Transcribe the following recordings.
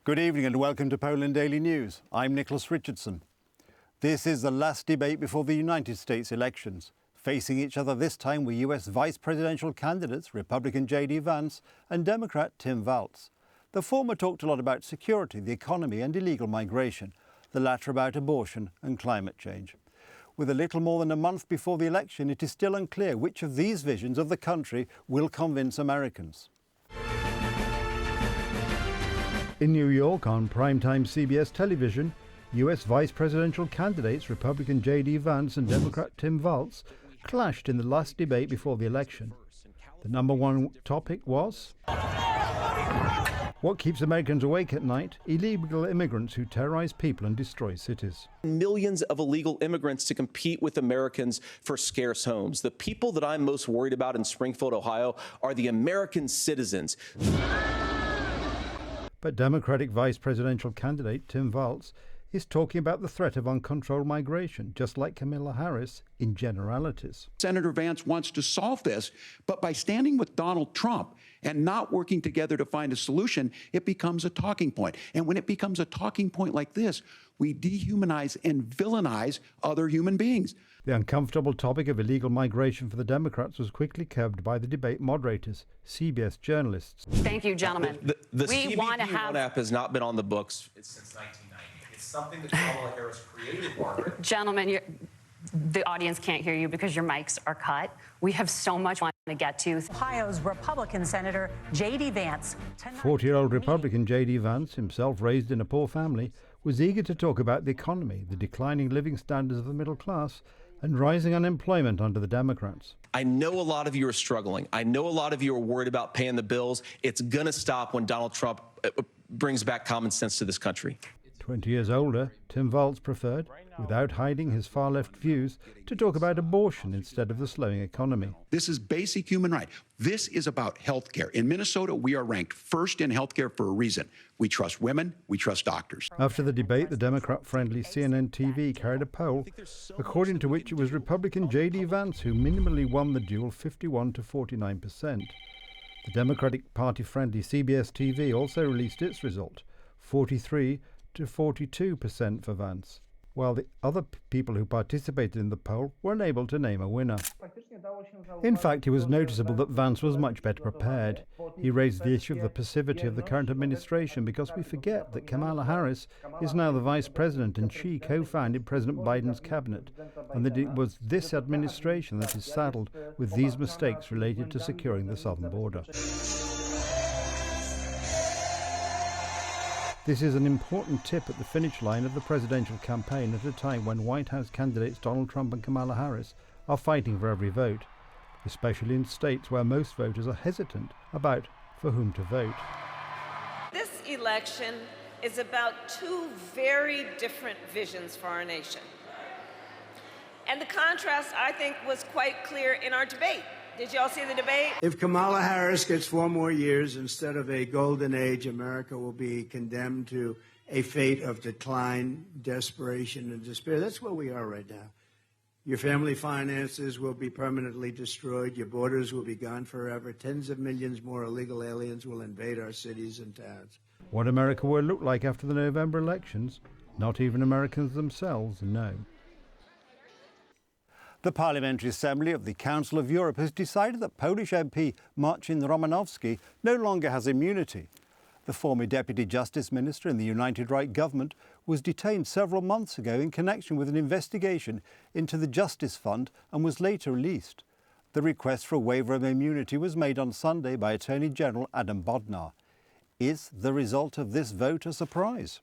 Good evening and welcome to Poland Daily News. I'm Nicholas Richardson. This is the last debate before the United States elections. Facing each other this time were US vice presidential candidates, Republican J.D. Vance and Democrat Tim Walz. The former talked a lot about security, the economy and illegal migration, the latter about abortion and climate change. With a little more than a month before the election, it is still unclear which of these visions of the country will convince Americans. In New York, on primetime CBS television, US vice presidential candidates Republican J.D. Vance and Democrat Tim Walz clashed in the last debate before the election. The number one topic was what keeps Americans awake at night? Illegal immigrants who terrorize people and destroy cities. Millions of illegal immigrants to compete with Americans for scarce homes. The people that I'm most worried about in Springfield, Ohio, are the American citizens. But Democratic vice presidential candidate Tim Walz is talking about the threat of uncontrolled migration, just like Kamala Harris, in generalities. Senator Vance wants to solve this, but by standing with Donald Trump and not working together to find a solution, it becomes a talking point. And when it becomes a talking point like this, we dehumanize and villainize other human beings. The uncomfortable topic of illegal migration for the Democrats was quickly curbed by the debate moderators, CBS journalists. Thank you, gentlemen. The CBP app has not been on the books since 1990. It's something that Kamala Harris created, Margaret. Gentlemen, the audience can't hear you because your mics are cut. We have so much to get to. Ohio's Republican Senator J.D. Vance. 40-year-old Republican J.D. Vance, himself raised in a poor family, was eager to talk about the economy, the declining living standards of the middle class, and rising unemployment under the Democrats. I know a lot of you are struggling. I know a lot of you are worried about paying the bills. It's going to stop when Donald Trump brings back common sense to this country. 20 years older, Tim Walz preferred, without hiding his far-left views, to talk about abortion instead of the slowing economy. This is basic human right. This is about health care. In Minnesota, we are ranked first in health care for a reason. We trust women, we trust doctors. After the debate, the Democrat-friendly CNN TV carried a poll, according to which it was Republican J.D. Vance who minimally won the duel 51 to 49%. The Democratic Party-friendly CBS TV also released its result, 43 to 42% for Vance, while the other people who participated in the poll were unable to name a winner. In fact, it was noticeable that Vance was much better prepared. He raised the issue of the passivity of the current administration because we forget that Kamala Harris is now the vice president and she co-founded President Biden's cabinet, and that it was this administration that is saddled with these mistakes related to securing the southern border. This is an important tip at the finish line of the presidential campaign at a time when White House candidates Donald Trump and Kamala Harris are fighting for every vote, especially in states where most voters are hesitant about for whom to vote. This election is about two very different visions for our nation. And the contrast, I think, was quite clear in our debate. Did y'all see the debate? If Kamala Harris gets 4 more years instead of a golden age, America will be condemned to a fate of decline, desperation, and despair. That's where we are right now. Your family finances will be permanently destroyed. Your borders will be gone forever. Tens of millions more illegal aliens will invade our cities and towns. What America will look like after the November elections, not even Americans themselves know. The Parliamentary Assembly of the Council of Europe has decided that Polish MP Marcin Romanowski no longer has immunity. The former Deputy Justice Minister in the United Right government was detained several months ago in connection with an investigation into the Justice Fund and was later released. The request for a waiver of immunity was made on Sunday by Attorney General Adam Bodnar. Is the result of this vote a surprise?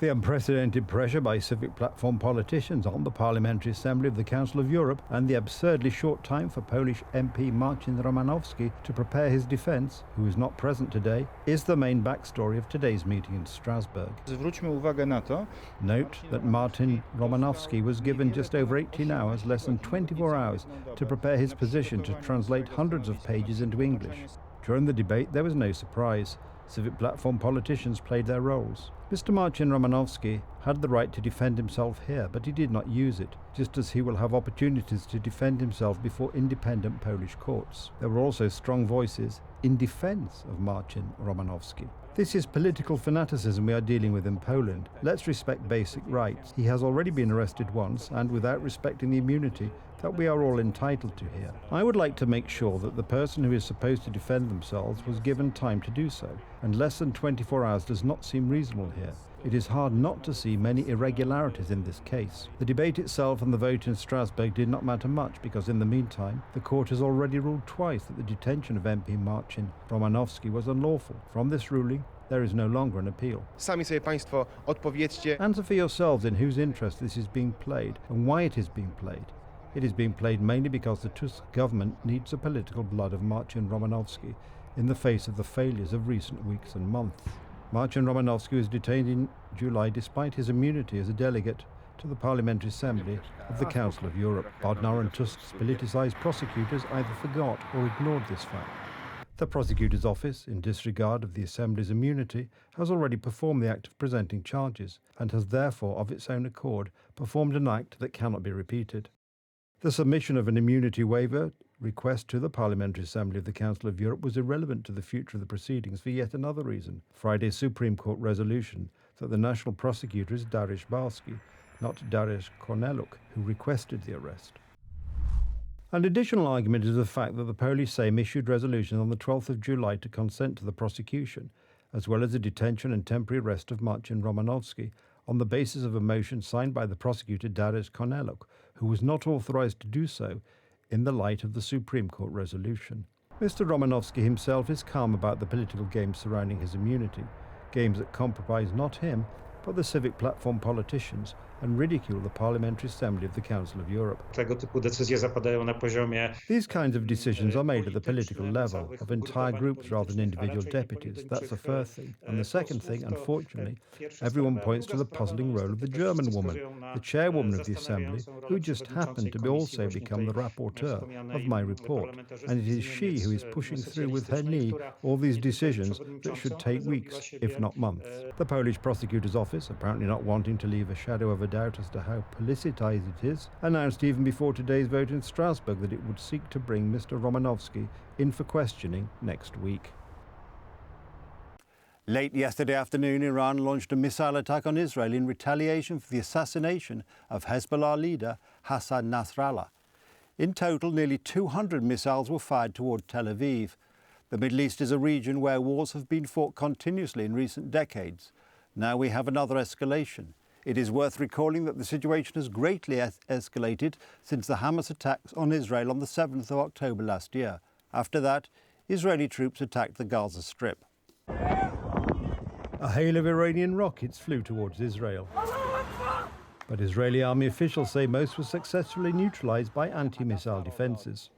The unprecedented pressure by civic platform politicians on the Parliamentary Assembly of the Council of Europe and the absurdly short time for Polish MP Marcin Romanowski to prepare his defence, who is not present today, is the main backstory of today's meeting in Strasbourg. Note that Marcin Romanowski was given just over 18 hours, less than 24 hours, to prepare his position to translate hundreds of pages into English. During the debate, there was no surprise. Civic platform politicians played their roles. Mr. Marcin Romanowski had the right to defend himself here, but he did not use it, just as he will have opportunities to defend himself before independent Polish courts. There were also strong voices in defense of Marcin Romanowski. This is political fanaticism we are dealing with in Poland. Let's respect basic rights. He has already been arrested once, and without respecting the immunity that we are all entitled to here. I would like to make sure that the person who is supposed to defend themselves was given time to do so, and less than 24 hours does not seem reasonable here. It is hard not to see many irregularities in this case. The debate itself and the vote in Strasbourg did not matter much because in the meantime, the court has already ruled twice that the detention of MP Marcin Romanowski was unlawful. From this ruling, there is no longer an appeal. Sami sobie państwo odpowiedzcie. Answer for yourselves in whose interest this is being played and why it is being played. It is being played mainly because the Tusk government needs the political blood of Marcin Romanowski in the face of the failures of recent weeks and months. Marcin Romanowski was detained in July despite his immunity as a delegate to the Parliamentary Assembly of the Council of Europe. Bodnar and Tusk's politicised prosecutors either forgot or ignored this fact. The prosecutor's office, in disregard of the Assembly's immunity, has already performed the act of presenting charges and has therefore, of its own accord, performed an act that cannot be repeated. The submission of an immunity waiver request to the Parliamentary Assembly of the Council of Europe was irrelevant to the future of the proceedings for yet another reason. Friday's Supreme Court resolution that the national prosecutor is Dariusz Balski, not Dariusz Korneluk, who requested the arrest. An additional argument is the fact that the Polish Sejm issued resolutions on the 12th of July to consent to the prosecution, as well as the detention and temporary arrest of Marcin Romanowski, on the basis of a motion signed by the prosecutor Dariusz Korneluk, who was not authorised to do so in the light of the Supreme Court resolution. Mr. Romanowski himself is calm about the political games surrounding his immunity, games that compromise not him, but the civic platform politicians and ridicule the Parliamentary Assembly of the Council of Europe. Tego typu decyzje zapadają na poziomie. These kinds of decisions are made at the political level, of entire groups rather than individual deputies. That's the first thing. And the second thing, unfortunately, everyone points to the puzzling role of the German woman, the chairwoman of the Assembly, who just happened to also become the rapporteur of my report. And it is she who is pushing through with her knee all these decisions that should take weeks, if not months. The Polish prosecutor's office, apparently not wanting to leave a shadow of a doubt as to how politicised it is, announced even before today's vote in Strasbourg that it would seek to bring Mr. Romanowski in for questioning next week. Late yesterday afternoon, Iran launched a missile attack on Israel in retaliation for the assassination of Hezbollah leader Hassan Nasrallah. In total, nearly 200 missiles were fired toward Tel Aviv. The Middle East is a region where wars have been fought continuously in recent decades. Now we have another escalation. It is worth recalling that the situation has greatly escalated since the Hamas attacks on Israel on the 7th of October last year. After that, Israeli troops attacked the Gaza Strip. A hail of Iranian rockets flew towards Israel. But Israeli army officials say most were successfully neutralized by anti-missile defenses.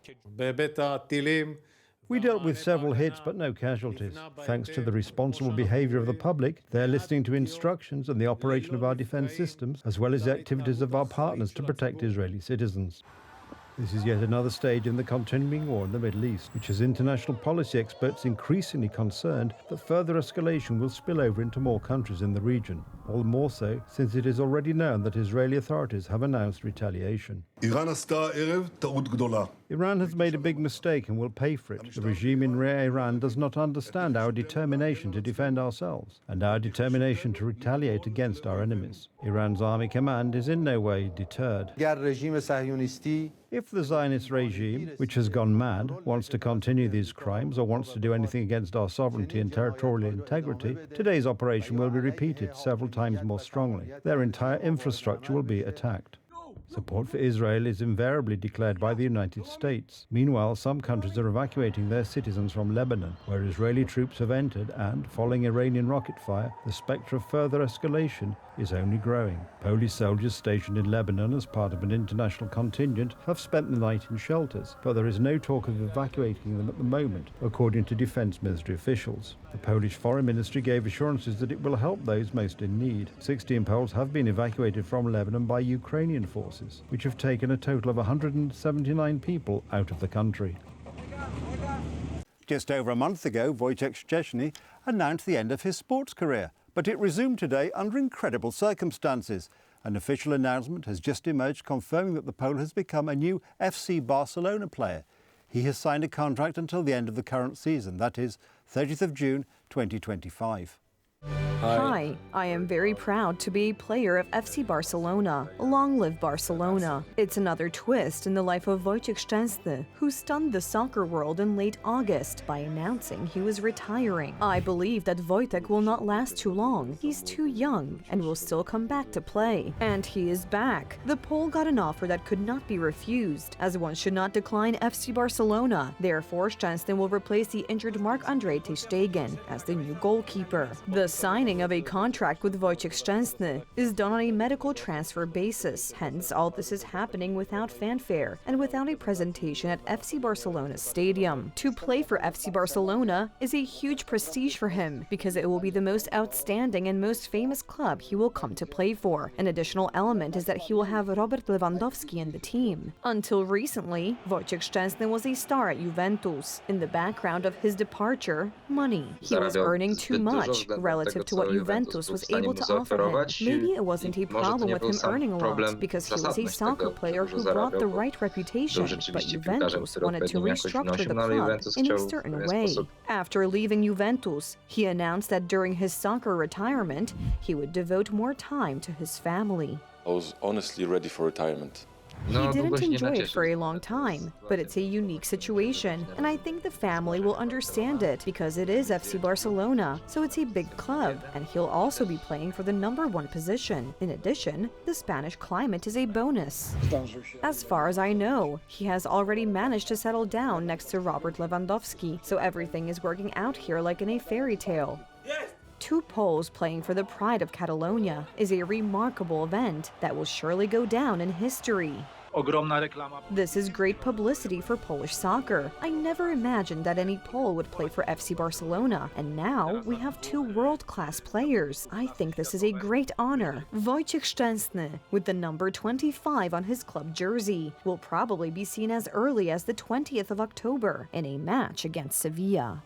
We dealt with several hits but no casualties. Thanks to the responsible behaviour of the public, they're listening to instructions and the operation of our defence systems, as well as the activities of our partners to protect Israeli citizens. This is yet another stage in the continuing war in the Middle East, which has international policy experts increasingly concerned that further escalation will spill over into more countries in the region. All the more so since it is already known that Israeli authorities have announced retaliation. Iran has made a big mistake and will pay for it. The regime in Iran does not understand our determination to defend ourselves and our determination to retaliate against our enemies. Iran's army command is in no way deterred. If the Zionist regime, which has gone mad, wants to continue these crimes or wants to do anything against our sovereignty and territorial integrity, today's operation will be repeated several times more strongly. Their entire infrastructure will be attacked. Support for Israel is invariably declared by the United States. Meanwhile, some countries are evacuating their citizens from Lebanon, where Israeli troops have entered, and, following Iranian rocket fire, the spectre of further escalation is only growing. Polish soldiers stationed in Lebanon as part of an international contingent have spent the night in shelters, but there is no talk of evacuating them at the moment, according to Defence Ministry officials. The Polish Foreign Ministry gave assurances that it will help those most in need. 16 Poles have been evacuated from Lebanon by Ukrainian forces, which have taken a total of 179 people out of the country. Just over a month ago, Wojciech Szczesny announced the end of his sports career, but it resumed today under incredible circumstances. An official announcement has just emerged confirming that the Pole has become a new FC Barcelona player. He has signed a contract until the end of the current season, that is, 30th of June 2025. Hi, I am very proud to be a player of FC Barcelona. Long live Barcelona. It's another twist in the life of Wojciech Szczęsny, who stunned the soccer world in late August by announcing he was retiring. I believe that Wojtek will not last too long. He's too young and will still come back to play. And he is back. The Pole got an offer that could not be refused, as one should not decline FC Barcelona. Therefore, Szczęsny will replace the injured Marc-André ter Stegen as the new goalkeeper. The signing of a contract with Wojciech Szczęsny is done on a medical transfer basis. Hence, all this is happening without fanfare and without a presentation at FC Barcelona's stadium. To play for FC Barcelona is a huge prestige for him because it will be the most outstanding and most famous club he will come to play for. An additional element is that he will have Robert Lewandowski in the team. Until recently, Wojciech Szczęsny was a star at Juventus. In the background of his departure, money. He was earning too much relative to what Juventus was able to offer him. Maybe it wasn't a problem with him earning a lot, because he was a soccer player who brought the right reputation, but Juventus wanted to restructure the club in a certain way. After leaving Juventus, he announced that during his soccer retirement, he would devote more time to his family. I was honestly ready for retirement. He didn't enjoy it for a long time, but it's a unique situation, and I think the family will understand it because it is FC Barcelona, so it's a big club, and he'll also be playing for the #1 position. In addition, the Spanish climate is a bonus. As far as I know, he has already managed to settle down next to Robert Lewandowski, so everything is working out here like in a fairy tale. Two Poles playing for the pride of Catalonia is a remarkable event that will surely go down in history. This is great publicity for Polish soccer. I never imagined that any Pole would play for FC Barcelona, and now we have two world-class players. I think this is a great honor. Wojciech Szczęsny, with the number 25 on his club jersey, will probably be seen as early as the 20th of October in a match against Sevilla.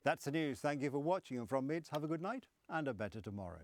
That's the news. Thank you for watching, and from me, have a good night and a better tomorrow.